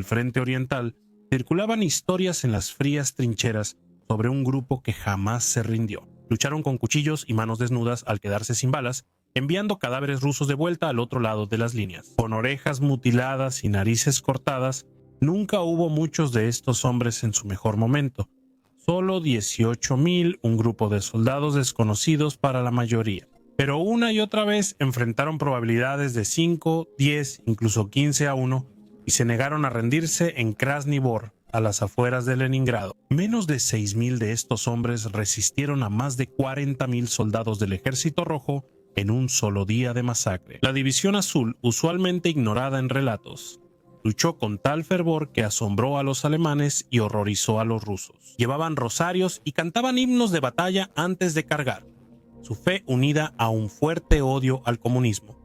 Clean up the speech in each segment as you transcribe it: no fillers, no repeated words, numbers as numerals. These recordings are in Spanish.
frente oriental, circulaban historias en las frías trincheras sobre un grupo que jamás se rindió. Lucharon con cuchillos y manos desnudas al quedarse sin balas, enviando cadáveres rusos de vuelta al otro lado de las líneas. Con orejas mutiladas y narices cortadas, nunca hubo muchos de estos hombres en su mejor momento. Solo 18,000, un grupo de soldados desconocidos para la mayoría. Pero una y otra vez enfrentaron probabilidades de 5, 10, incluso 15-1 y se negaron a rendirse en Krasny Bor, a las afueras de Leningrado. Menos de 6,000 de estos hombres resistieron a más de 40,000 soldados del Ejército Rojo en un solo día de masacre. La División Azul, usualmente ignorada en relatos, luchó con tal fervor que asombró a los alemanes y horrorizó a los rusos. Llevaban rosarios y cantaban himnos de batalla antes de cargar, su fe unida a un fuerte odio al comunismo.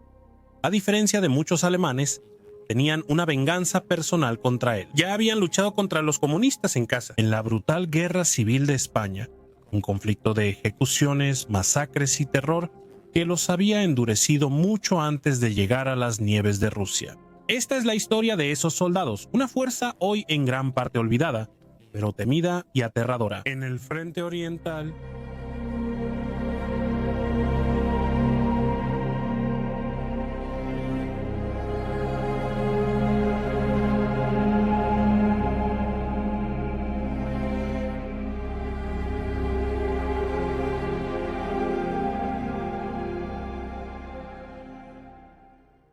A diferencia de muchos alemanes, tenían una venganza personal contra él. Ya habían luchado contra los comunistas en casa. En la brutal guerra civil de España, un conflicto de ejecuciones, masacres y terror que los había endurecido mucho antes de llegar a las nieves de Rusia. Esta es la historia de esos soldados, una fuerza hoy en gran parte olvidada, pero temida y aterradora. En el frente oriental,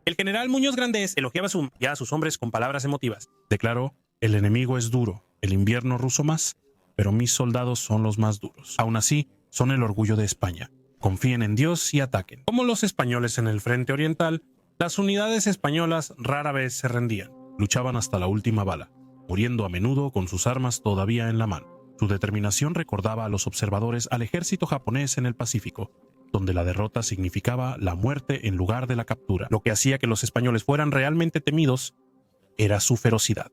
el general Muñoz Grandés elogiaba a sus hombres con palabras emotivas. Declaró: el enemigo es duro, el invierno ruso más, pero mis soldados son los más duros. Aún así, son el orgullo de España. Confíen en Dios y ataquen. Como los españoles en el frente oriental, las unidades españolas rara vez se rendían. Luchaban hasta la última bala, muriendo a menudo con sus armas todavía en la mano. Su determinación recordaba a los observadores al ejército japonés en el Pacífico, donde la derrota significaba la muerte en lugar de la captura. Lo que hacía que los españoles fueran realmente temidos era su ferocidad.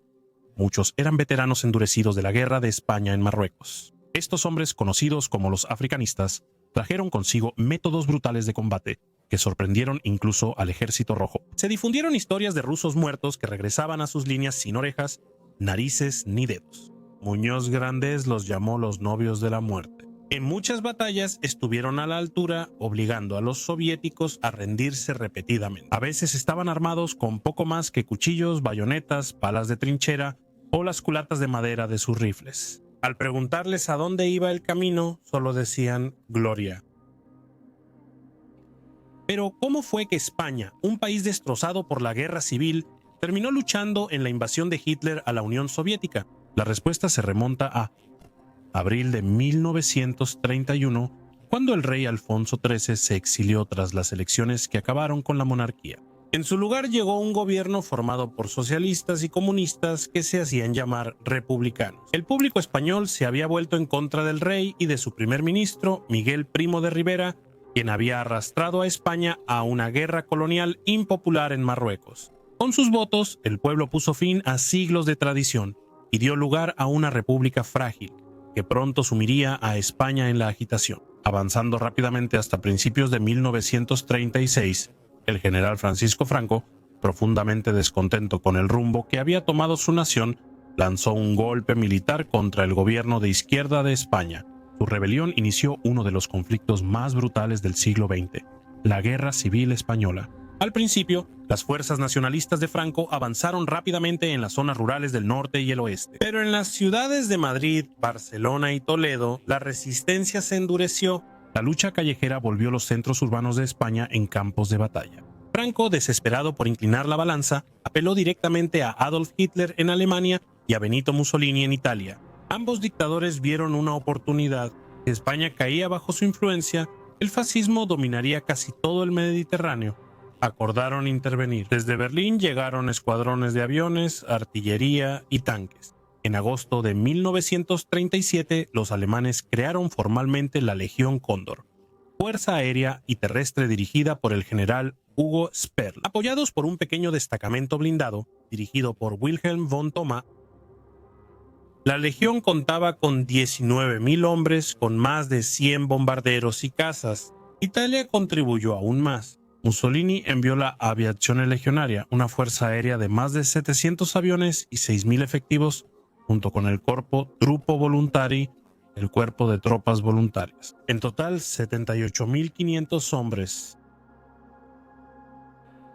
Muchos eran veteranos endurecidos de la guerra de España en Marruecos. Estos hombres, conocidos como los africanistas, trajeron consigo métodos brutales de combate que sorprendieron incluso al Ejército Rojo. Se difundieron historias de rusos muertos que regresaban a sus líneas sin orejas, narices ni dedos. Muñoz Grandés los llamó los novios de la muerte. En muchas batallas estuvieron a la altura, obligando a los soviéticos a rendirse repetidamente. A veces estaban armados con poco más que cuchillos, bayonetas, palas de trinchera o las culatas de madera de sus rifles. Al preguntarles a dónde iba el camino, solo decían gloria. Pero, ¿cómo fue que España, un país destrozado por la guerra civil, terminó luchando en la invasión de Hitler a la Unión Soviética? La respuesta se remonta a abril de 1931, cuando el rey Alfonso XIII se exilió tras las elecciones que acabaron con la monarquía. En su lugar llegó un gobierno formado por socialistas y comunistas que se hacían llamar republicanos. El público español se había vuelto en contra del rey y de su primer ministro, Miguel Primo de Rivera, quien había arrastrado a España a una guerra colonial impopular en Marruecos. Con sus votos, el pueblo puso fin a siglos de tradición y dio lugar a una república frágil, que pronto sumiría a España en la agitación. Avanzando rápidamente hasta principios de 1936, el general Francisco Franco, profundamente descontento con el rumbo que había tomado su nación, lanzó un golpe militar contra el gobierno de izquierda de España. Su rebelión inició uno de los conflictos más brutales del siglo XX, la Guerra Civil Española. Al principio, las fuerzas nacionalistas de Franco avanzaron rápidamente en las zonas rurales del norte y el oeste. Pero en las ciudades de Madrid, Barcelona y Toledo, la resistencia se endureció. La lucha callejera volvió los centros urbanos de España en campos de batalla. Franco, desesperado por inclinar la balanza, apeló directamente a Adolf Hitler en Alemania y a Benito Mussolini en Italia. Ambos dictadores vieron una oportunidad. Si España caía bajo su influencia, el fascismo dominaría casi todo el Mediterráneo. Acordaron intervenir. Desde Berlín llegaron escuadrones de aviones, artillería y tanques. En agosto de 1937, los alemanes crearon formalmente la Legión Cóndor, fuerza aérea y terrestre dirigida por el general Hugo Sperl. Apoyados por un pequeño destacamento blindado, dirigido por Wilhelm von Thoma, la Legión contaba con 19,000 hombres con más de 100 bombarderos y cazas. Italia contribuyó aún más. Mussolini envió la Aviazione Legionaria, una fuerza aérea de más de 700 aviones y 6.000 efectivos, junto con el Corpo Truppo Volontari, el cuerpo de tropas voluntarias. En total, 78.500 hombres.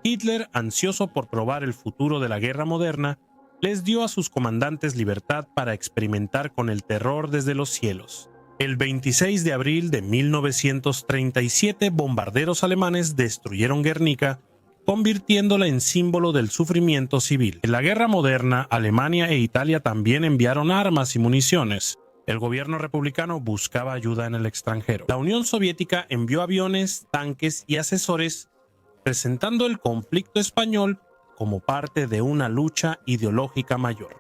Hitler, ansioso por probar el futuro de la guerra moderna, les dio a sus comandantes libertad para experimentar con el terror desde los cielos. El 26 de abril de 1937, bombarderos alemanes destruyeron Guernica, convirtiéndola en símbolo del sufrimiento civil. En la guerra moderna, Alemania e Italia también enviaron armas y municiones. El gobierno republicano buscaba ayuda en el extranjero. La Unión Soviética envió aviones, tanques y asesores, presentando el conflicto español como parte de una lucha ideológica mayor.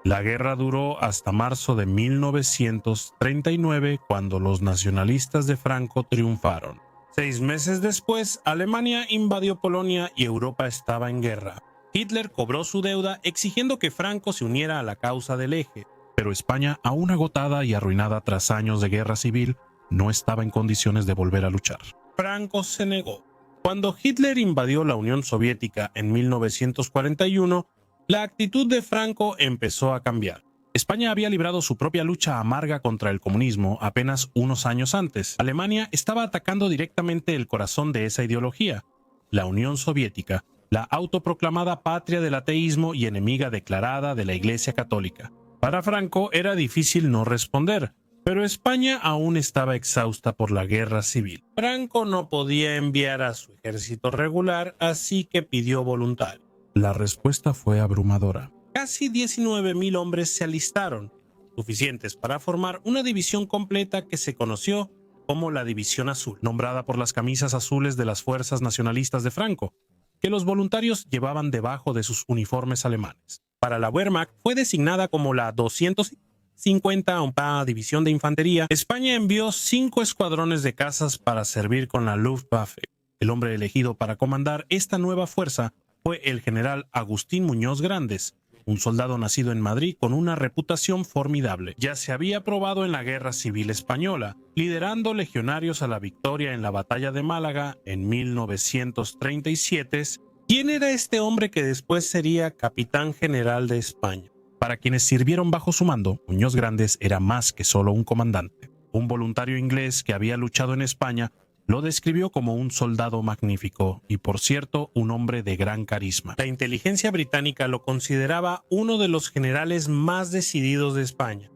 La guerra duró hasta marzo de 1939, cuando los nacionalistas de Franco triunfaron. 6 meses después, Alemania invadió Polonia y Europa estaba en guerra. Hitler cobró su deuda exigiendo que Franco se uniera a la causa del Eje, pero España, aún agotada y arruinada tras años de guerra civil, no estaba en condiciones de volver a luchar. Franco se negó. Cuando Hitler invadió la Unión Soviética en 1941, la actitud de Franco empezó a cambiar. España había librado su propia lucha amarga contra el comunismo apenas unos años antes. Alemania estaba atacando directamente el corazón de esa ideología, la Unión Soviética, la autoproclamada patria del ateísmo y enemiga declarada de la Iglesia Católica. Para Franco era difícil no responder, pero España aún estaba exhausta por la guerra civil. Franco no podía enviar a su ejército regular, así que pidió voluntarios. La respuesta fue abrumadora. Casi 19.000 hombres se alistaron, suficientes para formar una división completa que se conoció como la División Azul, nombrada por las camisas azules de las fuerzas nacionalistas de Franco, que los voluntarios llevaban debajo de sus uniformes alemanes. Para la Wehrmacht fue designada como la 250ª División de Infantería. España envió 5 escuadrones de cazas para servir con la Luftwaffe. El hombre elegido para comandar esta nueva fuerza fue el general Agustín Muñoz Grandes, un soldado nacido en Madrid con una reputación formidable. Ya se había probado en la Guerra Civil Española, liderando legionarios a la victoria en la Batalla de Málaga en 1937. ¿Quién era este hombre que después sería capitán general de España? Para quienes sirvieron bajo su mando, Muñoz Grandes era más que solo un comandante. Un voluntario inglés que había luchado en España lo describió como un soldado magnífico y, por cierto, un hombre de gran carisma. La inteligencia británica lo consideraba uno de los generales más decididos de España.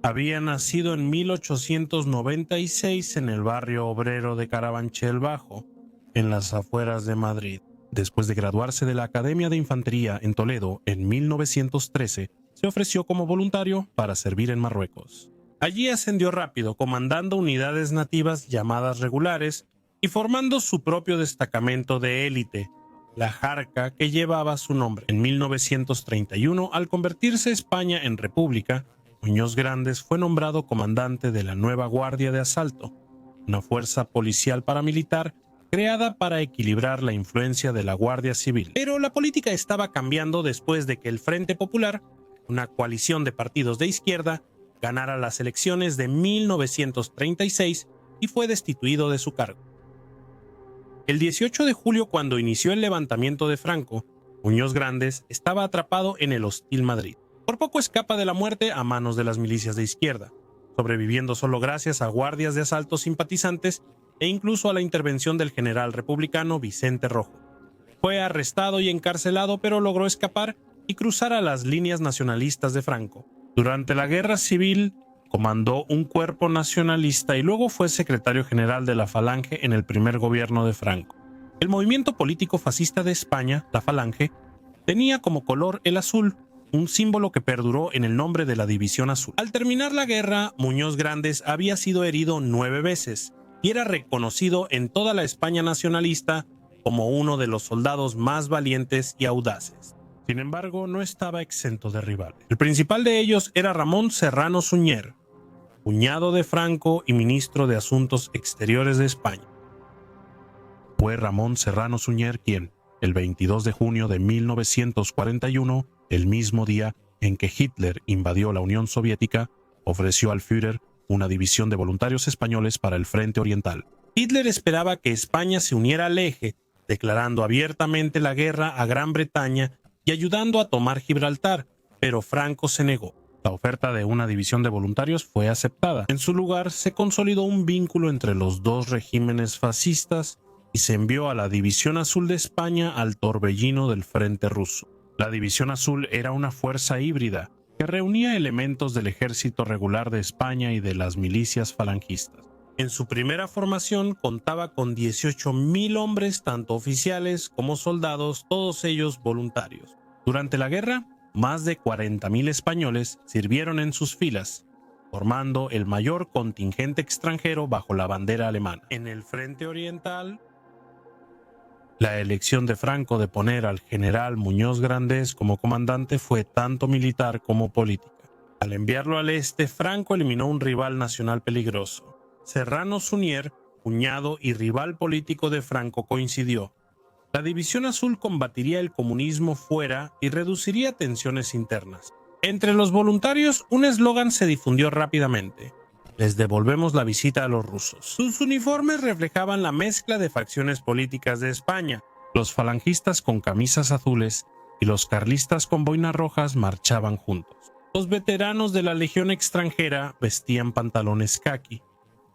Había nacido en 1896 en el barrio obrero de Carabanchel Bajo, en las afueras de Madrid. Después de graduarse de la Academia de Infantería en Toledo en 1913, se ofreció como voluntario para servir en Marruecos. Allí ascendió rápido, comandando unidades nativas llamadas regulares y formando su propio destacamento de élite, la Jarca, que llevaba su nombre. En 1931, al convertirse España en república, Muñoz Grandes fue nombrado comandante de la nueva Guardia de Asalto, una fuerza policial paramilitar creada para equilibrar la influencia de la Guardia Civil. Pero la política estaba cambiando después de que el Frente Popular, una coalición de partidos de izquierda, ganara las elecciones de 1936 y fue destituido de su cargo. El 18 de julio, cuando inició el levantamiento de Franco, Muñoz Grandes estaba atrapado en el hostil Madrid. Por poco escapa de la muerte a manos de las milicias de izquierda, sobreviviendo solo gracias a guardias de asalto simpatizantes e incluso a la intervención del general republicano Vicente Rojo. Fue arrestado y encarcelado, pero logró escapar y cruzar a las líneas nacionalistas de Franco. Durante la Guerra Civil, comandó un cuerpo nacionalista y luego fue secretario general de la Falange en el primer gobierno de Franco. El movimiento político fascista de España, la Falange, tenía como color el azul, un símbolo que perduró en el nombre de la División Azul. Al terminar la guerra, Muñoz Grandes había sido herido 9 veces y era reconocido en toda la España nacionalista como uno de los soldados más valientes y audaces. Sin embargo, no estaba exento de rivales. El principal de ellos era Ramón Serrano Suñer, cuñado de Franco y ministro de Asuntos Exteriores de España. Fue Ramón Serrano Suñer quien, el 22 de junio de 1941, el mismo día en que Hitler invadió la Unión Soviética, ofreció al Führer una división de voluntarios españoles para el Frente Oriental. Hitler esperaba que España se uniera al Eje, declarando abiertamente la guerra a Gran Bretaña y ayudando a tomar Gibraltar, pero Franco se negó. La oferta de una división de voluntarios fue aceptada. En su lugar, se consolidó un vínculo entre los dos regímenes fascistas y se envió a la División Azul de España al torbellino del Frente Ruso. La División Azul era una fuerza híbrida que reunía elementos del ejército regular de España y de las milicias falangistas. En su primera formación contaba con 18.000 hombres, tanto oficiales como soldados, todos ellos voluntarios. Durante la guerra, más de 40.000 españoles sirvieron en sus filas, formando el mayor contingente extranjero bajo la bandera alemana. En el Frente Oriental, la elección de Franco de poner al general Muñoz Grandes como comandante fue tanto militar como política. Al enviarlo al este, Franco eliminó un rival nacional peligroso. Serrano Suñer, cuñado y rival político de Franco, coincidió. La División Azul combatiría el comunismo fuera y reduciría tensiones internas. Entre los voluntarios, un eslogan se difundió rápidamente: les devolvemos la visita a los rusos. Sus uniformes reflejaban la mezcla de facciones políticas de España. Los falangistas con camisas azules y los carlistas con boinas rojas marchaban juntos. Los veteranos de la Legión extranjera vestían pantalones caqui,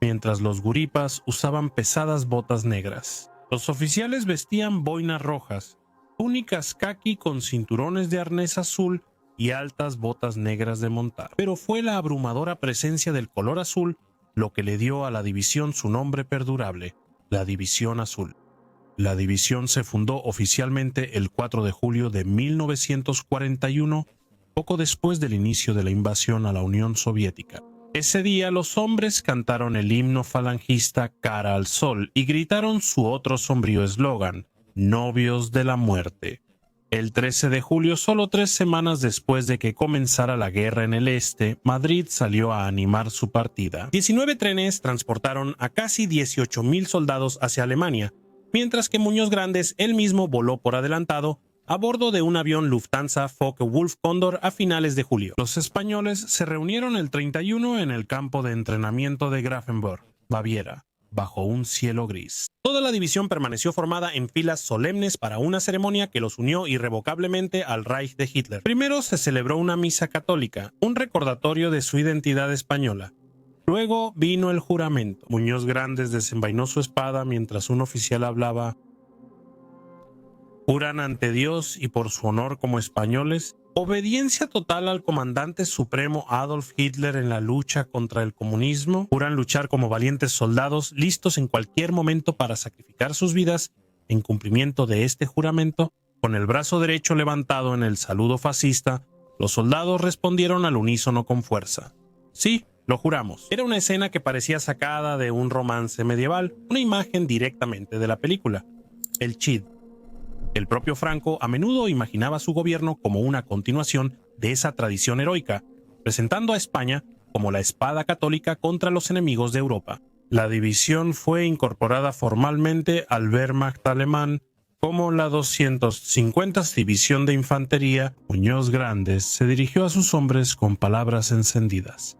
mientras los guripas usaban pesadas botas negras. Los oficiales vestían boinas rojas, túnicas caqui con cinturones de arnés azul y altas botas negras de montar. Pero fue la abrumadora presencia del color azul lo que le dio a la división su nombre perdurable, la División Azul. La división se fundó oficialmente el 4 de julio de 1941, poco después del inicio de la invasión a la Unión Soviética. Ese día los hombres cantaron el himno falangista Cara al Sol y gritaron su otro sombrío eslogan: Novios de la Muerte. El 13 de julio, solo 3 semanas después de que comenzara la guerra en el este, Madrid salió a animar su partida. 19 trenes transportaron a casi 18.000 soldados hacia Alemania, mientras que Muñoz Grandes él mismo voló por adelantado a bordo de un avión Lufthansa Focke-Wulf Cóndor a finales de julio. Los españoles se reunieron el 31 en el campo de entrenamiento de Grafenburg, Baviera, bajo un cielo gris. Toda la división permaneció formada en filas solemnes para una ceremonia que los unió irrevocablemente al Reich de Hitler. Primero se celebró una misa católica, un recordatorio de su identidad española. Luego vino el juramento. Muñoz Grandes desenvainó su espada mientras un oficial hablaba. Juran ante Dios y por su honor como españoles, obediencia total al comandante supremo Adolf Hitler en la lucha contra el comunismo. Juran luchar como valientes soldados, listos en cualquier momento para sacrificar sus vidas. En cumplimiento de este juramento, con el brazo derecho levantado en el saludo fascista, los soldados respondieron al unísono con fuerza. Sí, lo juramos. Era una escena que parecía sacada de un romance medieval, una imagen directamente de la película, El Cid. El propio Franco a menudo imaginaba su gobierno como una continuación de esa tradición heroica, presentando a España como la espada católica contra los enemigos de Europa. La división fue incorporada formalmente al Wehrmacht alemán como la 250 División de Infantería. Muñoz Grandes se dirigió a sus hombres con palabras encendidas.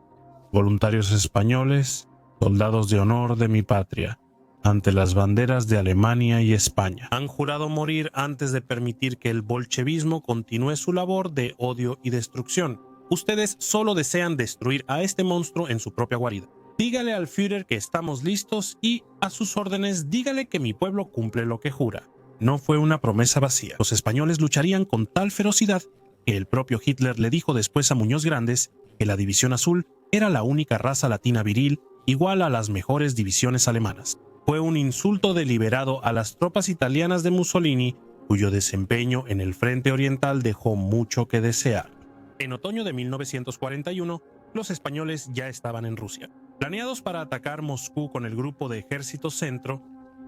Voluntarios españoles, soldados de honor de mi patria, ante las banderas de Alemania y España, han jurado morir antes de permitir que el bolchevismo continúe su labor de odio y destrucción. Ustedes solo desean destruir a este monstruo en su propia guarida. Dígale al Führer que estamos listos y, a sus órdenes, dígale que mi pueblo cumple lo que jura. No fue una promesa vacía. Los españoles lucharían con tal ferocidad que el propio Hitler le dijo después a Muñoz Grandes que la División Azul era la única raza latina viril igual a las mejores divisiones alemanas. Fue un insulto deliberado a las tropas italianas de Mussolini, cuyo desempeño en el Frente Oriental dejó mucho que desear. En otoño de 1941, los españoles ya estaban en Rusia. Planeados para atacar Moscú con el grupo de ejércitos centro,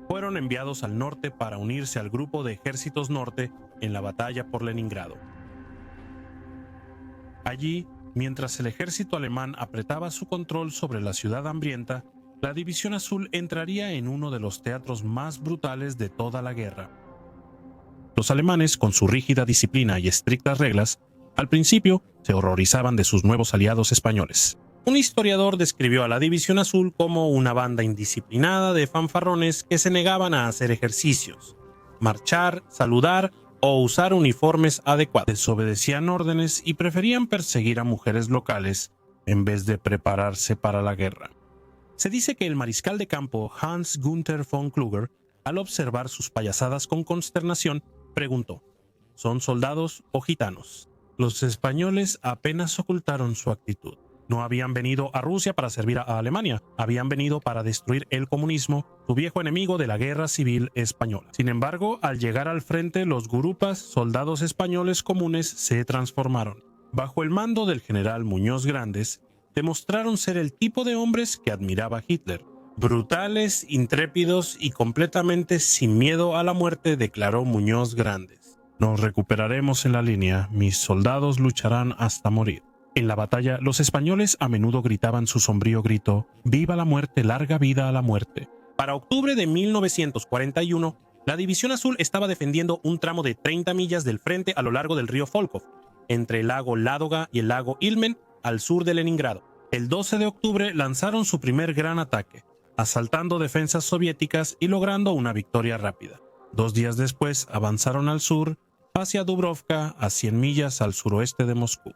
fueron enviados al norte para unirse al grupo de ejércitos norte en la batalla por Leningrado. Allí, mientras el ejército alemán apretaba su control sobre la ciudad hambrienta, la División Azul entraría en uno de los teatros más brutales de toda la guerra. Los alemanes, con su rígida disciplina y estrictas reglas, al principio se horrorizaban de sus nuevos aliados españoles. Un historiador describió a la División Azul como una banda indisciplinada de fanfarrones que se negaban a hacer ejercicios, marchar, saludar o usar uniformes adecuados. Desobedecían órdenes y preferían perseguir a mujeres locales en vez de prepararse para la guerra. Se dice que el mariscal de campo Hans Günther von Kluger, al observar sus payasadas con consternación, preguntó: ¿son soldados o gitanos? Los españoles apenas ocultaron su actitud. No habían venido a Rusia para servir a Alemania, habían venido para destruir el comunismo, su viejo enemigo de la Guerra Civil Española. Sin embargo, al llegar al frente, los gurupas, soldados españoles comunes, se transformaron. Bajo el mando del general Muñoz Grandes, demostraron ser el tipo de hombres que admiraba Hitler. Brutales, intrépidos y completamente sin miedo a la muerte, declaró Muñoz Grandes. Nos recuperaremos en la línea, mis soldados lucharán hasta morir. En la batalla, los españoles a menudo gritaban su sombrío grito: ¡viva la muerte, larga vida a la muerte! Para octubre de 1941, la División Azul estaba defendiendo un tramo de 30 millas del frente a lo largo del río Volkhov, entre el lago Ládoga y el lago Ilmen, al sur de Leningrado. El 12 de octubre lanzaron su primer gran ataque, asaltando defensas soviéticas y logrando una victoria rápida. 2 días después avanzaron al sur, hacia Dubrovka, a 100 millas al suroeste de Moscú.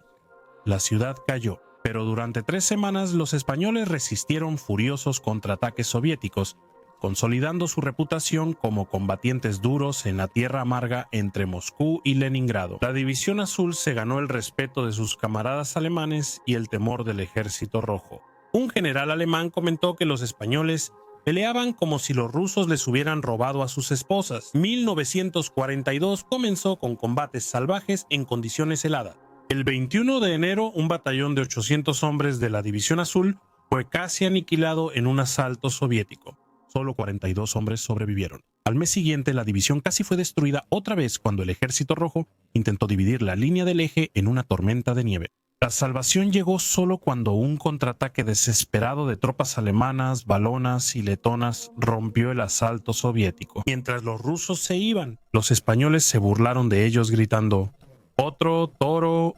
La ciudad cayó, pero durante 3 semanas los españoles resistieron furiosos contraataques soviéticos, consolidando su reputación como combatientes duros en la tierra amarga entre Moscú y Leningrado. La División Azul se ganó el respeto de sus camaradas alemanes y el temor del Ejército Rojo. Un general alemán comentó que los españoles peleaban como si los rusos les hubieran robado a sus esposas. 1942 comenzó con combates salvajes en condiciones heladas. El 21 de enero, un batallón de 800 hombres de la División Azul fue casi aniquilado en un asalto soviético. Solo 42 hombres sobrevivieron. Al mes siguiente, la división casi fue destruida otra vez cuando el Ejército Rojo intentó dividir la línea del eje en una tormenta de nieve. La salvación llegó solo cuando un contraataque desesperado de tropas alemanas, valonas y letonas rompió el asalto soviético. Mientras los rusos se iban, los españoles se burlaron de ellos gritando: otro toro,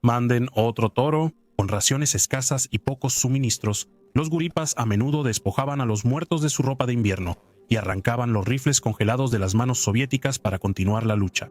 manden otro toro. Con raciones escasas y pocos suministros, los guripas a menudo despojaban a los muertos de su ropa de invierno y arrancaban los rifles congelados de las manos soviéticas para continuar la lucha.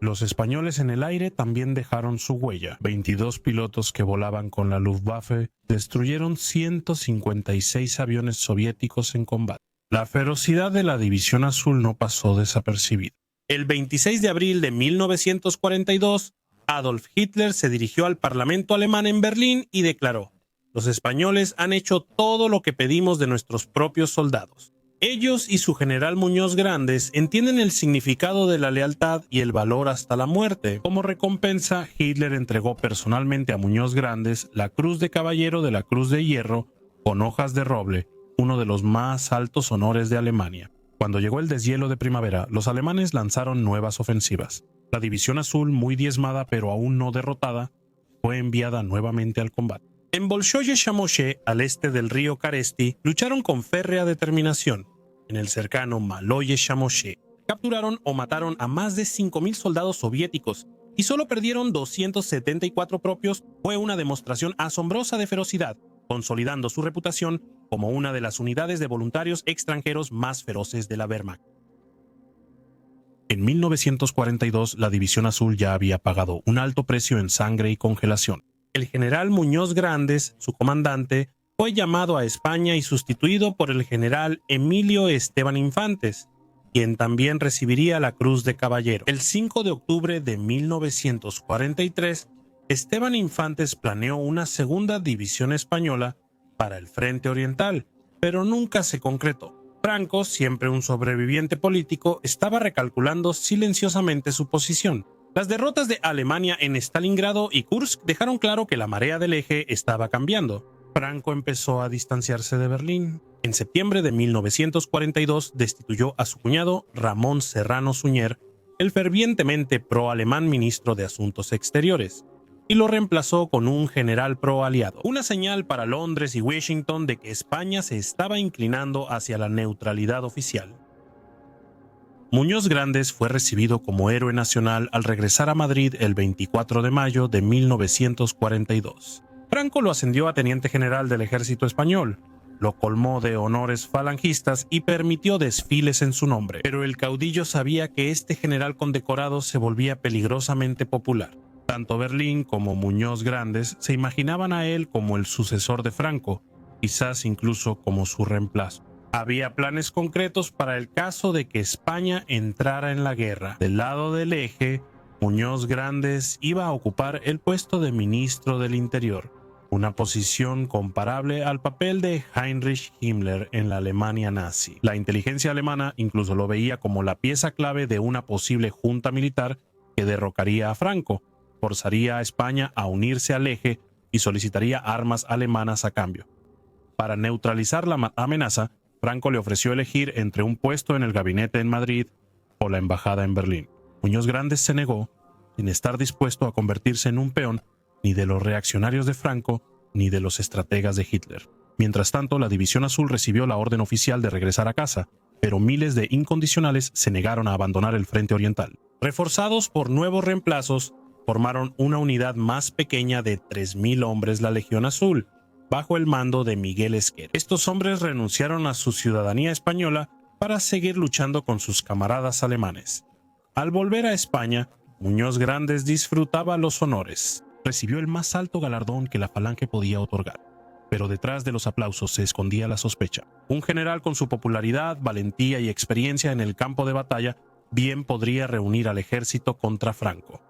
Los españoles en el aire también dejaron su huella. 22 pilotos que volaban con la Luftwaffe destruyeron 156 aviones soviéticos en combate. La ferocidad de la División Azul no pasó desapercibida. El 26 de abril de 1942, Adolf Hitler se dirigió al Parlamento alemán en Berlín y declaró: los españoles han hecho todo lo que pedimos de nuestros propios soldados. Ellos y su general Muñoz Grandes entienden el significado de la lealtad y el valor hasta la muerte. Como recompensa, Hitler entregó personalmente a Muñoz Grandes la Cruz de Caballero de la Cruz de Hierro con hojas de roble, uno de los más altos honores de Alemania. Cuando llegó el deshielo de primavera, los alemanes lanzaron nuevas ofensivas. La División Azul, muy diezmada pero aún no derrotada, fue enviada nuevamente al combate. En Bolshoye-Chamochet, al este del río Karesti, lucharon con férrea determinación. En el cercano Maloye-Chamochet, capturaron o mataron a más de 5.000 soldados soviéticos y solo perdieron 274 propios. Fue una demostración asombrosa de ferocidad, consolidando su reputación como una de las unidades de voluntarios extranjeros más feroces de la Wehrmacht. En 1942, la División Azul ya había pagado un alto precio en sangre y congelación. El general Muñoz Grandes, su comandante, fue llamado a España y sustituido por el general Emilio Esteban Infantes, quien también recibiría la Cruz de Caballero. El 5 de octubre de 1943, Esteban Infantes planeó una segunda división española para el Frente Oriental, pero nunca se concretó. Franco, siempre un sobreviviente político, estaba recalculando silenciosamente su posición. Las derrotas de Alemania en Stalingrado y Kursk dejaron claro que la marea del eje estaba cambiando. Franco empezó a distanciarse de Berlín. En septiembre de 1942 destituyó a su cuñado Ramón Serrano Suñer, el fervientemente pro-alemán ministro de Asuntos Exteriores, y lo reemplazó con un general pro-aliado, una señal para Londres y Washington de que España se estaba inclinando hacia la neutralidad oficial. Muñoz Grandes fue recibido como héroe nacional al regresar a Madrid el 24 de mayo de 1942. Franco lo ascendió a teniente general del ejército español, lo colmó de honores falangistas y permitió desfiles en su nombre. Pero el caudillo sabía que este general condecorado se volvía peligrosamente popular. Tanto Berlín como Muñoz Grandes se imaginaban a él como el sucesor de Franco, quizás incluso como su reemplazo. Había planes concretos para el caso de que España entrara en la guerra. Del lado del eje, Muñoz Grandes iba a ocupar el puesto de ministro del Interior, una posición comparable al papel de Heinrich Himmler en la Alemania nazi. La inteligencia alemana incluso lo veía como la pieza clave de una posible junta militar que derrocaría a Franco, forzaría a España a unirse al eje y solicitaría armas alemanas a cambio. Para neutralizar la amenaza, Franco le ofreció elegir entre un puesto en el gabinete en Madrid o la embajada en Berlín. Muñoz Grandes se negó, sin estar dispuesto a convertirse en un peón ni de los reaccionarios de Franco ni de los estrategas de Hitler. Mientras tanto, la División Azul recibió la orden oficial de regresar a casa, pero miles de incondicionales se negaron a abandonar el frente oriental. Reforzados por nuevos reemplazos, formaron una unidad más pequeña de 3.000 hombres, la Legión Azul, bajo el mando de Miguel Esquer. Estos hombres renunciaron a su ciudadanía española para seguir luchando con sus camaradas alemanes. Al volver a España, Muñoz Grandes disfrutaba los honores. Recibió el más alto galardón que la Falange podía otorgar, pero detrás de los aplausos se escondía la sospecha. Un general con su popularidad, valentía y experiencia en el campo de batalla bien podría reunir al ejército contra Franco.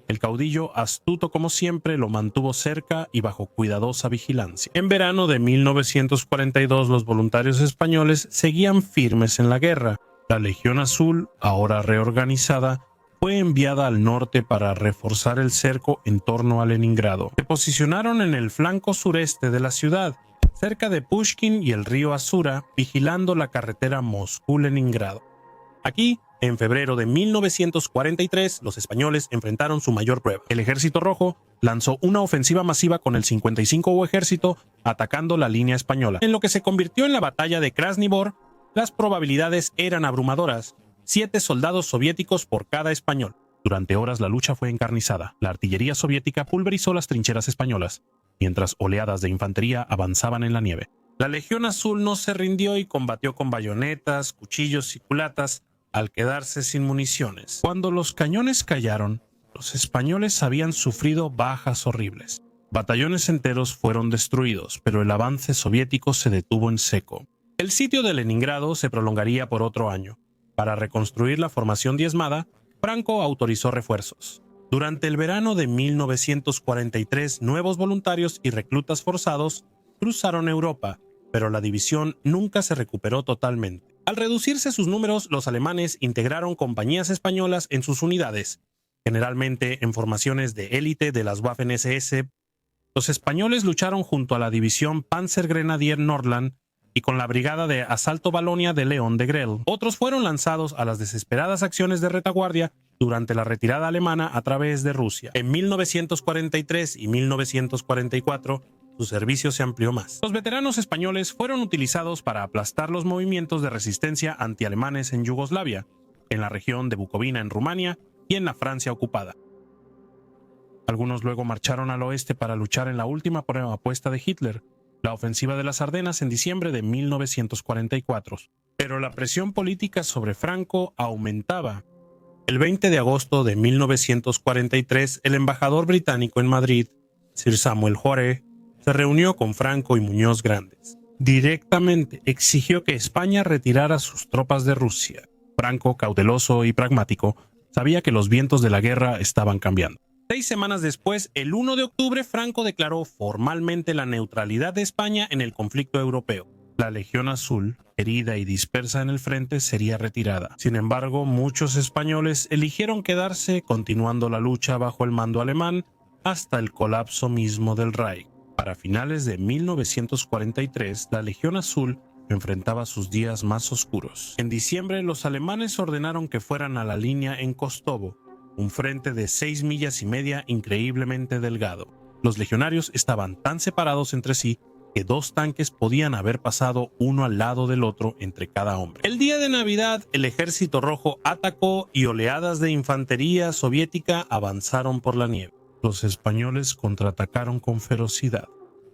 El caudillo, astuto como siempre, lo mantuvo cerca y bajo cuidadosa vigilancia. En verano de 1942, los voluntarios españoles seguían firmes en la guerra. La Legión Azul, ahora reorganizada, fue enviada al norte para reforzar el cerco en torno a Leningrado. Se posicionaron en el flanco sureste de la ciudad, cerca de Pushkin y el río Asura, vigilando la carretera Moscú-Leningrado. Aquí, en febrero de 1943, los españoles enfrentaron su mayor prueba. El Ejército Rojo lanzó una ofensiva masiva con el 55º Ejército, atacando la línea española. En lo que se convirtió en la batalla de Krasny Bor, las probabilidades eran abrumadoras: 7 soldados soviéticos por cada español. Durante horas la lucha fue encarnizada. La artillería soviética pulverizó las trincheras españolas, mientras oleadas de infantería avanzaban en la nieve. La Legión Azul no se rindió y combatió con bayonetas, cuchillos y culatas, al quedarse sin municiones. Cuando los cañones callaron, los españoles habían sufrido bajas horribles. Batallones enteros fueron destruidos, pero el avance soviético se detuvo en seco. El sitio de Leningrado se prolongaría por otro año. Para reconstruir la formación diezmada, Franco autorizó refuerzos. Durante el verano de 1943, nuevos voluntarios y reclutas forzados cruzaron Europa, pero la división nunca se recuperó totalmente. Al reducirse sus números, los alemanes integraron compañías españolas en sus unidades, generalmente en formaciones de élite de las Waffen-SS. Los españoles lucharon junto a la división Panzergrenadier Nordland y con la brigada de asalto Valonia de León de Grell. Otros fueron lanzados a las desesperadas acciones de retaguardia durante la retirada alemana a través de Rusia. En 1943 y 1944, su servicio se amplió más. Los veteranos españoles fueron utilizados para aplastar los movimientos de resistencia antialemanes en Yugoslavia, en la región de Bucovina en Rumania y en la Francia ocupada. Algunos luego marcharon al oeste para luchar en la última prueba puesta de Hitler, la ofensiva de las Ardenas en diciembre de 1944. Pero la presión política sobre Franco aumentaba. El 20 de agosto de 1943, el embajador británico en Madrid, Sir Samuel Hoare, se reunió con Franco y Muñoz Grandes. Directamente exigió que España retirara sus tropas de Rusia. Franco, cauteloso y pragmático, sabía que los vientos de la guerra estaban cambiando. 6 semanas después, el 1 de octubre, Franco declaró formalmente la neutralidad de España en el conflicto europeo. La Legión Azul, herida y dispersa en el frente, sería retirada. Sin embargo, muchos españoles eligieron quedarse, continuando la lucha bajo el mando alemán hasta el colapso mismo del Reich. Para finales de 1943, la Legión Azul enfrentaba sus días más oscuros. En diciembre, los alemanes ordenaron que fueran a la línea en Kostovo, un frente de 6,5 millas increíblemente delgado. Los legionarios estaban tan separados entre sí que 2 tanques podían haber pasado uno al lado del otro entre cada hombre. El día de Navidad, el Ejército Rojo atacó y oleadas de infantería soviética avanzaron por la nieve. Los españoles contraatacaron con ferocidad,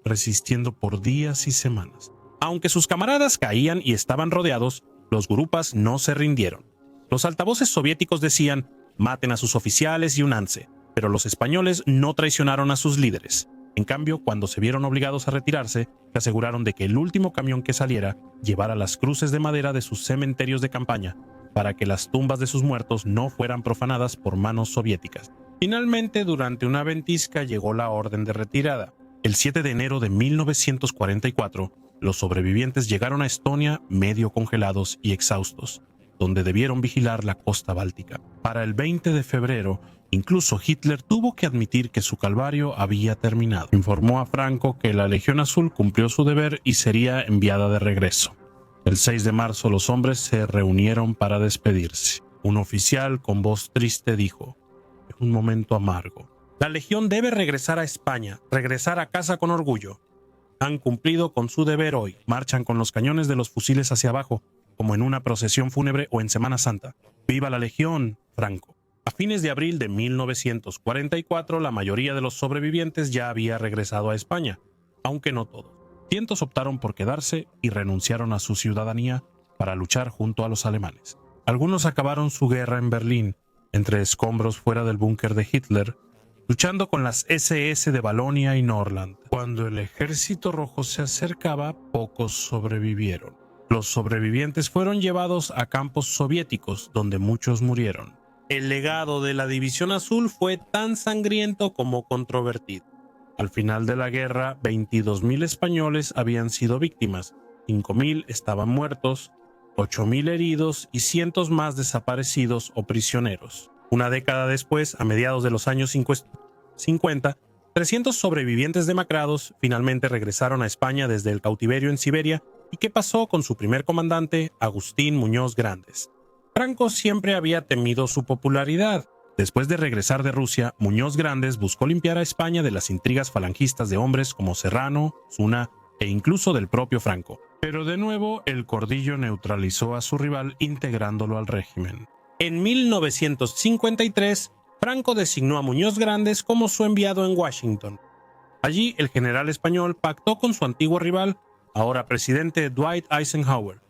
resistiendo por días y semanas. Aunque sus camaradas caían y estaban rodeados, los gurupas no se rindieron. Los altavoces soviéticos decían: maten a sus oficiales y únanse, pero los españoles no traicionaron a sus líderes. En cambio, cuando se vieron obligados a retirarse, se aseguraron de que el último camión que saliera llevara las cruces de madera de sus cementerios de campaña, para que las tumbas de sus muertos no fueran profanadas por manos soviéticas. Finalmente, durante una ventisca llegó la orden de retirada. El 7 de enero de 1944, los sobrevivientes llegaron a Estonia medio congelados y exhaustos, donde debieron vigilar la costa báltica. Para el 20 de febrero, incluso Hitler tuvo que admitir que su calvario había terminado. Informó a Franco que la Legión Azul cumplió su deber y sería enviada de regreso. El 6 de marzo los hombres se reunieron para despedirse. Un oficial con voz triste dijo: «Es un momento amargo. La Legión debe regresar a España, regresar a casa con orgullo. Han cumplido con su deber hoy. Marchan con los cañones de los fusiles hacia abajo, como en una procesión fúnebre o en Semana Santa. ¡Viva la Legión, Franco!». A fines de abril de 1944, la mayoría de los sobrevivientes ya había regresado a España, aunque no todos. Cientos optaron por quedarse y renunciaron a su ciudadanía para luchar junto a los alemanes. Algunos acabaron su guerra en Berlín, entre escombros fuera del búnker de Hitler, luchando con las SS de Valonia y Norrland. Cuando el Ejército Rojo se acercaba, pocos sobrevivieron. Los sobrevivientes fueron llevados a campos soviéticos, donde muchos murieron. El legado de la División Azul fue tan sangriento como controvertido. Al final de la guerra, 22.000 españoles habían sido víctimas, 5.000 estaban muertos, 8.000 heridos y cientos más desaparecidos o prisioneros. Una década después, a mediados de los años 50, 300 sobrevivientes demacrados finalmente regresaron a España desde el cautiverio en Siberia. ¿Y qué pasó con su primer comandante, Agustín Muñoz Grandes? Franco siempre había temido su popularidad. Después de regresar de Rusia, Muñoz Grandes buscó limpiar a España de las intrigas falangistas de hombres como Serrano, Zuna e incluso del propio Franco. Pero de nuevo, el Cordillo neutralizó a su rival integrándolo al régimen. En 1953, Franco designó a Muñoz Grandes como su enviado en Washington. Allí, el general español pactó con su antiguo rival, ahora presidente Dwight Eisenhower,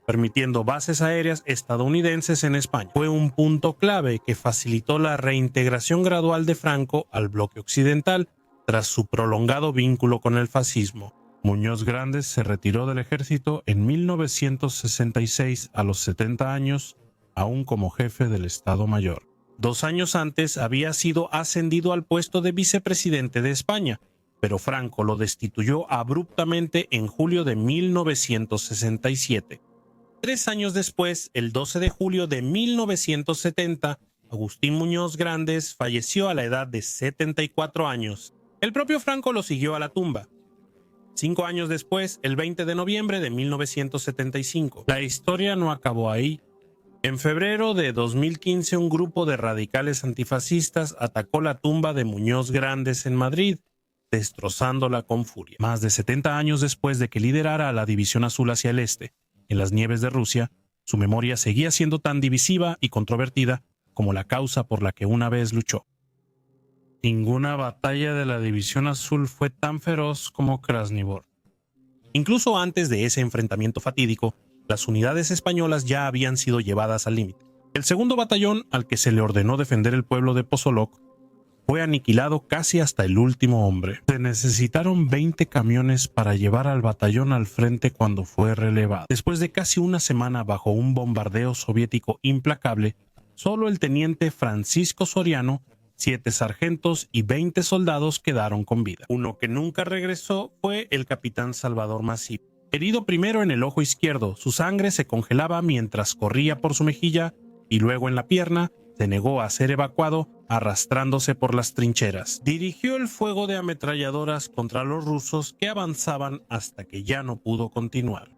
permitiendo bases aéreas estadounidenses en España. Fue un punto clave que facilitó la reintegración gradual de Franco al bloque occidental tras su prolongado vínculo con el fascismo. Muñoz Grandes se retiró del ejército en 1966 a los 70 años, aún como jefe del Estado Mayor. 2 años antes había sido ascendido al puesto de vicepresidente de España, pero Franco lo destituyó abruptamente en julio de 1967. 3 años después, el 12 de julio de 1970, Agustín Muñoz Grandes falleció a la edad de 74 años. El propio Franco lo siguió a la tumba. 5 años después, el 20 de noviembre de 1975. La historia no acabó ahí. En febrero de 2015, un grupo de radicales antifascistas atacó la tumba de Muñoz Grandes en Madrid, destrozándola con furia. Más de 70 años después de que liderara a la División Azul hacia el este, en las nieves de Rusia, su memoria seguía siendo tan divisiva y controvertida como la causa por la que una vez luchó. Ninguna batalla de la División Azul fue tan feroz como Krasnivor. Incluso antes de ese enfrentamiento fatídico, las unidades españolas ya habían sido llevadas al límite. El segundo batallón, al que se le ordenó defender el pueblo de Pozolok, fue aniquilado casi hasta el último hombre. Se necesitaron 20 camiones para llevar al batallón al frente cuando fue relevado. Después de casi una semana bajo un bombardeo soviético implacable, solo el teniente Francisco Soriano, 7 sargentos y 20 soldados quedaron con vida. Uno que nunca regresó fue el capitán Salvador Masip. Herido primero en el ojo izquierdo, su sangre se congelaba mientras corría por su mejilla y luego en la pierna. Se negó a ser evacuado, arrastrándose por las trincheras. Dirigió el fuego de ametralladoras contra los rusos que avanzaban hasta que ya no pudo continuar.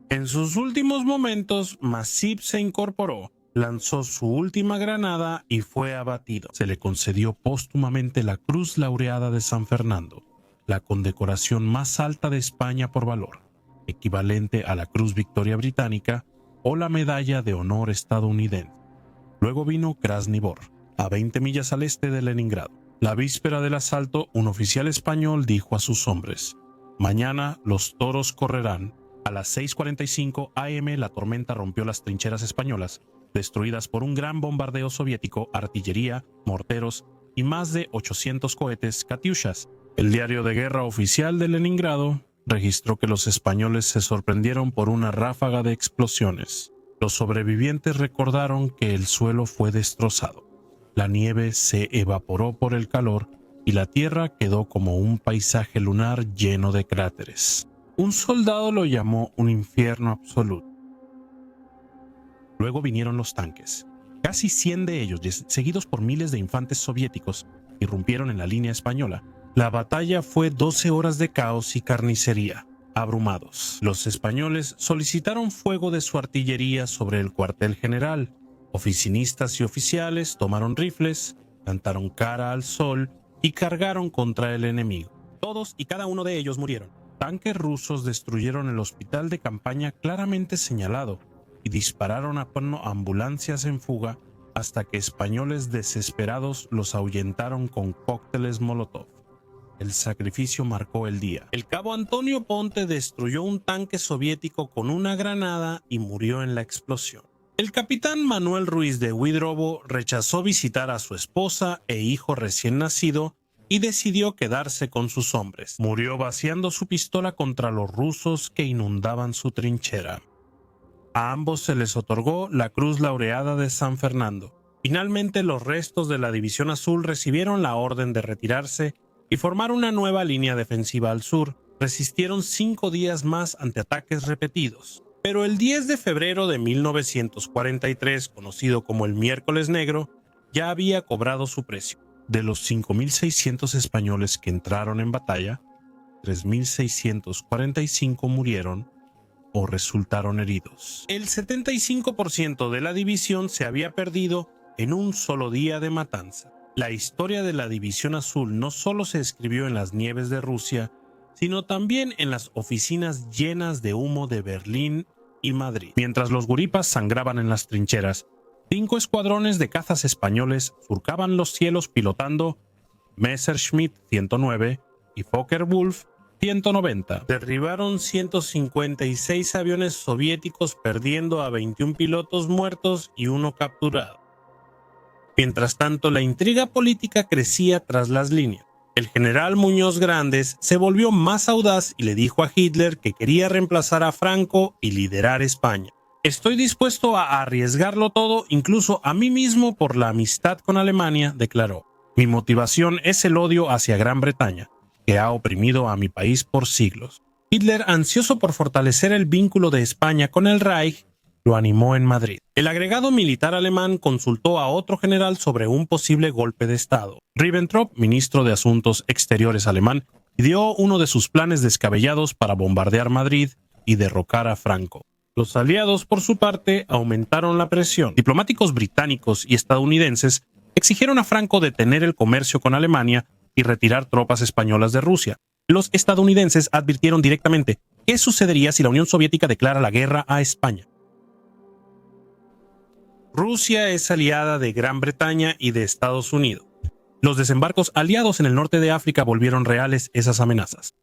En sus últimos momentos, Masip se incorporó, lanzó su última granada y fue abatido. Se le concedió póstumamente la Cruz Laureada de San Fernando, la condecoración más alta de España por valor, equivalente a la Cruz Victoria Británica o la Medalla de Honor estadounidense. Luego vino Krasnivor, a 20 millas al este de Leningrado. La víspera del asalto, un oficial español dijo a sus hombres: «Mañana los toros correrán». A las 6:45 am la tormenta rompió las trincheras españolas, destruidas por un gran bombardeo soviético, artillería, morteros y más de 800 cohetes Katyushas. El diario de guerra oficial de Leningrado registró que los españoles se sorprendieron por una ráfaga de explosiones. Los sobrevivientes recordaron que el suelo fue destrozado, la nieve se evaporó por el calor y la tierra quedó como un paisaje lunar lleno de cráteres. Un soldado lo llamó un infierno absoluto. Luego vinieron los tanques. Casi 100 de ellos, seguidos por miles de infantes soviéticos, irrumpieron en la línea española. La batalla fue 12 horas de caos y carnicería. Abrumados, los españoles solicitaron fuego de su artillería sobre el cuartel general. Oficinistas y oficiales tomaron rifles, cantaron cara al sol y cargaron contra el enemigo. Todos y cada uno de ellos murieron. Tanques rusos destruyeron el hospital de campaña claramente señalado y dispararon a ambulancias en fuga hasta que españoles desesperados los ahuyentaron con cócteles Molotov. El sacrificio marcó el día. El cabo Antonio Ponte destruyó un tanque soviético con una granada y murió en la explosión. El capitán Manuel Ruiz de Huidrobo rechazó visitar a su esposa e hijo recién nacido y decidió quedarse con sus hombres. Murió vaciando su pistola contra los rusos que inundaban su trinchera. A ambos se les otorgó la Cruz Laureada de San Fernando. Finalmente, los restos de la División Azul recibieron la orden de retirarse y formar una nueva línea defensiva al sur. Resistieron 5 días más ante ataques repetidos. Pero el 10 de febrero de 1943, conocido como el Miércoles Negro, ya había cobrado su precio. De los 5.600 españoles que entraron en batalla, 3.645 murieron o resultaron heridos. El 75% de la división se había perdido en un solo día de matanza. La historia de la División Azul no solo se escribió en las nieves de Rusia, sino también en las oficinas llenas de humo de Berlín y Madrid. Mientras los guripas sangraban en las trincheras, 5 escuadrones de cazas españoles surcaban los cielos pilotando Messerschmitt 109 y Focke-Wulf 190. Derribaron 156 aviones soviéticos, perdiendo a 21 pilotos muertos y 1 capturado. Mientras tanto, la intriga política crecía tras las líneas. El general Muñoz Grandes se volvió más audaz y le dijo a Hitler que quería reemplazar a Franco y liderar España. «Estoy dispuesto a arriesgarlo todo, incluso a mí mismo, por la amistad con Alemania», declaró. «Mi motivación es el odio hacia Gran Bretaña, que ha oprimido a mi país por siglos». Hitler, ansioso por fortalecer el vínculo de España con el Reich, lo animó en Madrid. El agregado militar alemán consultó a otro general sobre un posible golpe de Estado. Ribbentrop, ministro de Asuntos Exteriores alemán, dio uno de sus planes descabellados para bombardear Madrid y derrocar a Franco. Los aliados, por su parte, aumentaron la presión. Diplomáticos británicos y estadounidenses exigieron a Franco detener el comercio con Alemania y retirar tropas españolas de Rusia. Los estadounidenses advirtieron directamente qué sucedería si la Unión Soviética declara la guerra a España. Rusia es aliada de Gran Bretaña y de Estados Unidos. Los desembarcos aliados en el norte de África volvieron reales esas amenazas.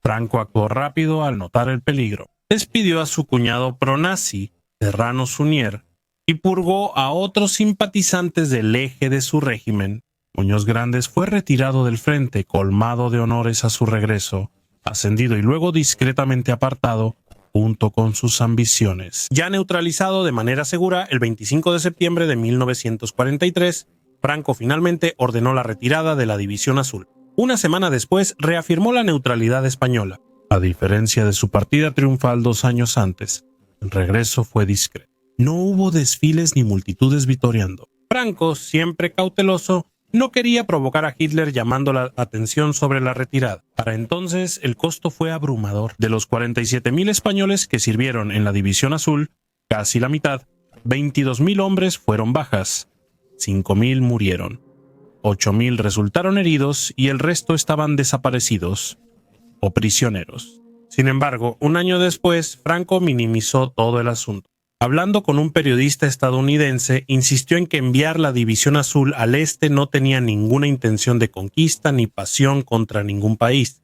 Franco actuó rápido al notar el peligro. Despidió a su cuñado pronazi, Serrano Suñer, y purgó a otros simpatizantes del eje de su régimen. Muñoz Grandes fue retirado del frente, colmado de honores a su regreso, ascendido y luego discretamente apartado, junto con sus ambiciones. Ya neutralizado de manera segura, el 25 de septiembre de 1943, Franco finalmente ordenó la retirada de la División Azul. Una semana después, reafirmó la neutralidad española. A diferencia de su partida triunfal 2 años antes, el regreso fue discreto. No hubo desfiles ni multitudes vitoreando. Franco, siempre cauteloso, no quería provocar a Hitler llamando la atención sobre la retirada. Para entonces, el costo fue abrumador. De los 47.000 españoles que sirvieron en la División Azul, casi la mitad, 22.000 hombres fueron bajas, 5.000 murieron, 8.000 resultaron heridos y el resto estaban desaparecidos o prisioneros. Sin embargo, un año después, Franco minimizó todo el asunto. Hablando con un periodista estadounidense, insistió en que enviar la División Azul al este no tenía ninguna intención de conquista ni pasión contra ningún país.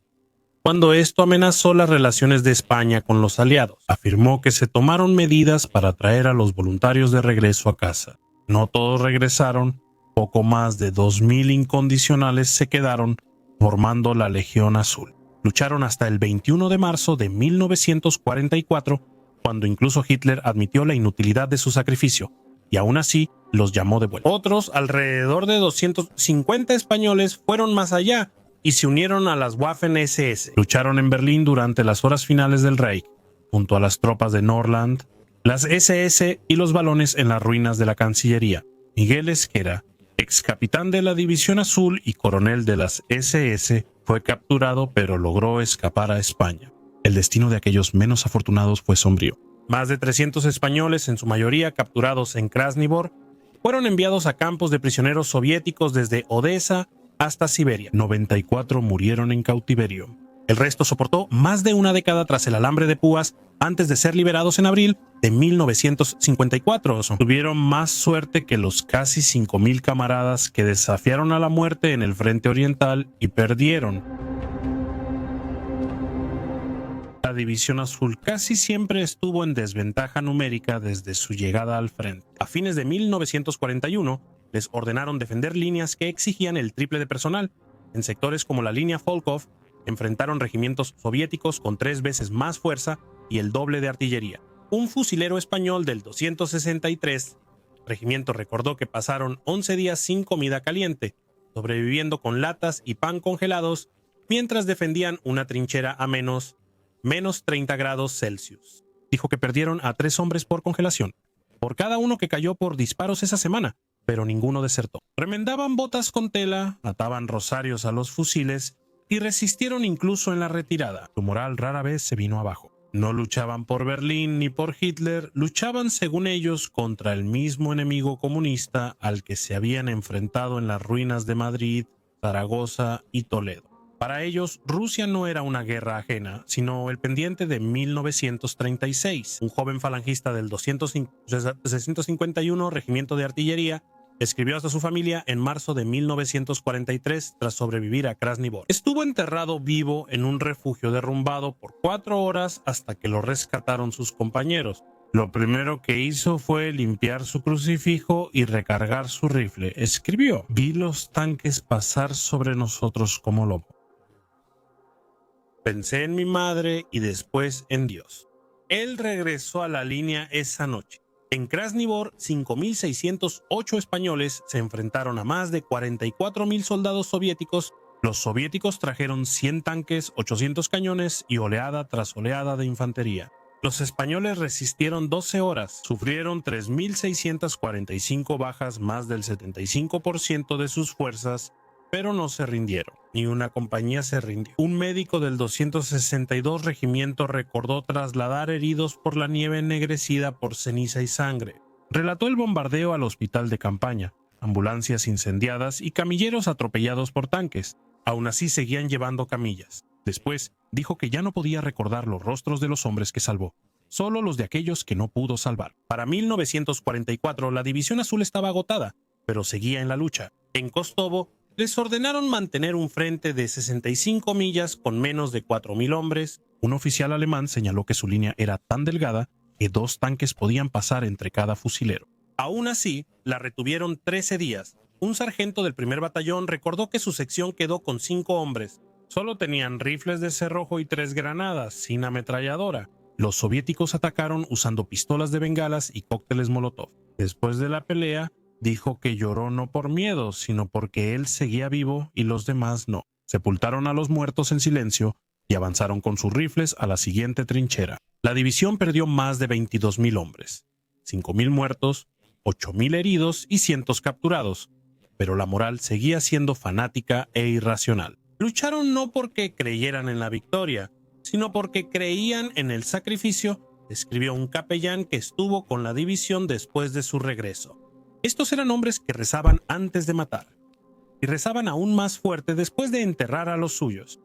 Cuando esto amenazó las relaciones de España con los aliados, afirmó que se tomaron medidas para traer a los voluntarios de regreso a casa. No todos regresaron, poco más de 2,000 incondicionales se quedaron, formando la Legión Azul. Lucharon hasta el 21 de marzo de 1944, cuando incluso Hitler admitió la inutilidad de su sacrificio, y aún así los llamó de vuelta. Otros, alrededor de 250 españoles, fueron más allá y se unieron a las Waffen-SS. Lucharon en Berlín durante las horas finales del Reich, junto a las tropas de Nordland, las SS y los balones en las ruinas de la Cancillería. Miguel Esquera, ex capitán de la División Azul y coronel de las SS, fue capturado pero logró escapar a España. El destino de aquellos menos afortunados fue sombrío. Más de 300 españoles, en su mayoría capturados en Krasnivor, fueron enviados a campos de prisioneros soviéticos desde Odessa hasta Siberia. 94 murieron en cautiverio. El resto soportó más de una década tras el alambre de púas antes de ser liberados en abril de 1954. Tuvieron más suerte que los casi 5,000 camaradas que desafiaron a la muerte en el frente oriental y perdieron. La División Azul casi siempre estuvo en desventaja numérica desde su llegada al frente. A fines de 1941, les ordenaron defender líneas que exigían el triple de personal. En sectores como la línea Volkov, enfrentaron regimientos soviéticos con 3 veces más fuerza y el doble de artillería. Un fusilero español del 263 regimiento recordó que pasaron 11 días sin comida caliente, sobreviviendo con latas y pan congelados, mientras defendían una trinchera a menos 30 grados Celsius. Dijo que perdieron a 3 hombres por congelación, por cada uno que cayó por disparos esa semana, pero ninguno desertó. Remendaban botas con tela, ataban rosarios a los fusiles y resistieron incluso en la retirada. Su moral rara vez se vino abajo. No luchaban por Berlín ni por Hitler, luchaban según ellos contra el mismo enemigo comunista al que se habían enfrentado en las ruinas de Madrid, Zaragoza y Toledo. Para ellos, Rusia no era una guerra ajena, sino el pendiente de 1936. Un joven falangista del 651 Regimiento de Artillería escribió hasta su familia en marzo de 1943 tras sobrevivir a Krasnivor. Estuvo enterrado vivo en un refugio derrumbado por 4 horas hasta que lo rescataron sus compañeros. Lo primero que hizo fue limpiar su crucifijo y recargar su rifle. Escribió: "Vi los tanques pasar sobre nosotros como lobo. Pensé en mi madre y después en Dios". Él regresó a la línea esa noche. En Krasnivor, 5,608 españoles se enfrentaron a más de 44,000 soldados soviéticos. Los soviéticos trajeron 100 tanques, 800 cañones y oleada tras oleada de infantería. Los españoles resistieron 12 horas, sufrieron 3,645 bajas, más del 75% de sus fuerzas, pero no se rindieron. Ni una compañía se rindió. Un médico del 262 Regimiento recordó trasladar heridos por la nieve ennegrecida por ceniza y sangre. Relató el bombardeo al hospital de campaña, ambulancias incendiadas y camilleros atropellados por tanques. Aún así seguían llevando camillas. Después dijo que ya no podía recordar los rostros de los hombres que salvó, solo los de aquellos que no pudo salvar. Para 1944 la División Azul estaba agotada, pero seguía en la lucha. En Kostovo les ordenaron mantener un frente de 65 millas con menos de 4,000 hombres. Un oficial alemán señaló que su línea era tan delgada que 2 tanques podían pasar entre cada fusilero. Aún así, la retuvieron 13 días. Un sargento del primer batallón recordó que su sección quedó con 5 hombres. Solo tenían rifles de cerrojo y 3 granadas, sin ametralladora. Los soviéticos atacaron usando pistolas de bengalas y cócteles Molotov. Después de la pelea, dijo que lloró no por miedo, sino porque él seguía vivo y los demás no. Sepultaron a los muertos en silencio y avanzaron con sus rifles a la siguiente trinchera. La división perdió más de 22,000 hombres, 5,000 muertos, 8,000 heridos y cientos capturados, pero la moral seguía siendo fanática e irracional. Lucharon no porque creyeran en la victoria, sino porque creían en el sacrificio, escribió un capellán que estuvo con la división después de su regreso. Estos eran hombres que rezaban antes de matar, y rezaban aún más fuerte después de enterrar a los suyos.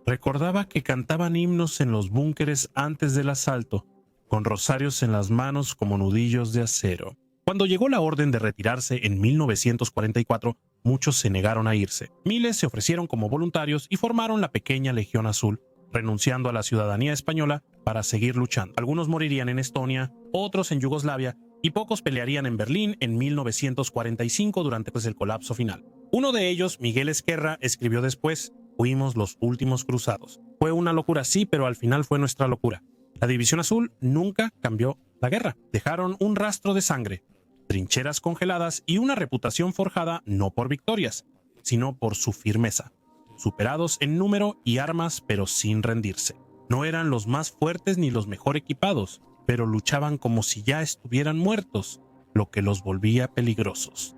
Recordaba que cantaban himnos en los búnkeres antes del asalto, con rosarios en las manos como nudillos de acero. Cuando llegó la orden de retirarse en 1944, muchos se negaron a irse. Miles se ofrecieron como voluntarios y formaron la pequeña Legión Azul, renunciando a la ciudadanía española para seguir luchando. Algunos morirían en Estonia, otros en Yugoslavia y pocos pelearían en Berlín en 1945 durante el colapso final. Uno de ellos, Miguel Ezquerra, escribió después: "Fuimos los últimos cruzados. Fue una locura, sí, pero al final fue nuestra locura. La División Azul nunca cambió la guerra. Dejaron un rastro de sangre, trincheras congeladas y una reputación forjada no por victorias, sino por su firmeza. Superados en número y armas, pero sin rendirse. No eran los más fuertes ni los mejor equipados, pero luchaban como si ya estuvieran muertos, lo que los volvía peligrosos".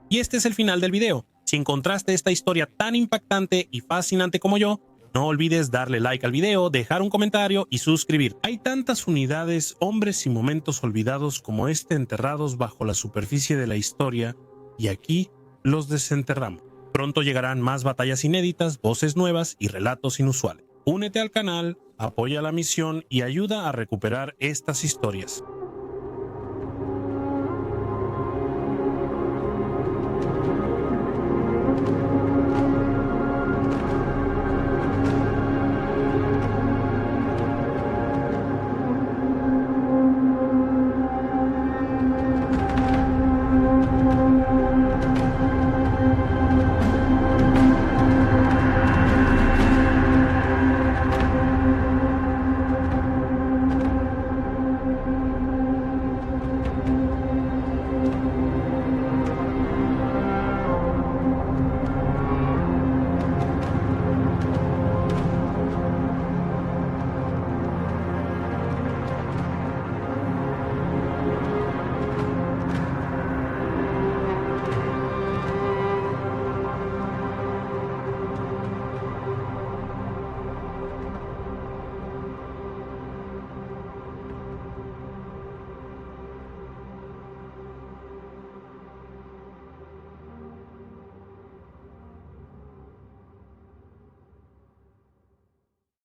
Y este es el final del video. Si encontraste esta historia tan impactante y fascinante como yo, no olvides darle like al video, dejar un comentario y suscribirte. Hay tantas unidades, hombres y momentos olvidados como este enterrados bajo la superficie de la historia, y aquí los desenterramos. Pronto llegarán más batallas inéditas, voces nuevas y relatos inusuales. Únete al canal, apoya la misión y ayuda a recuperar estas historias.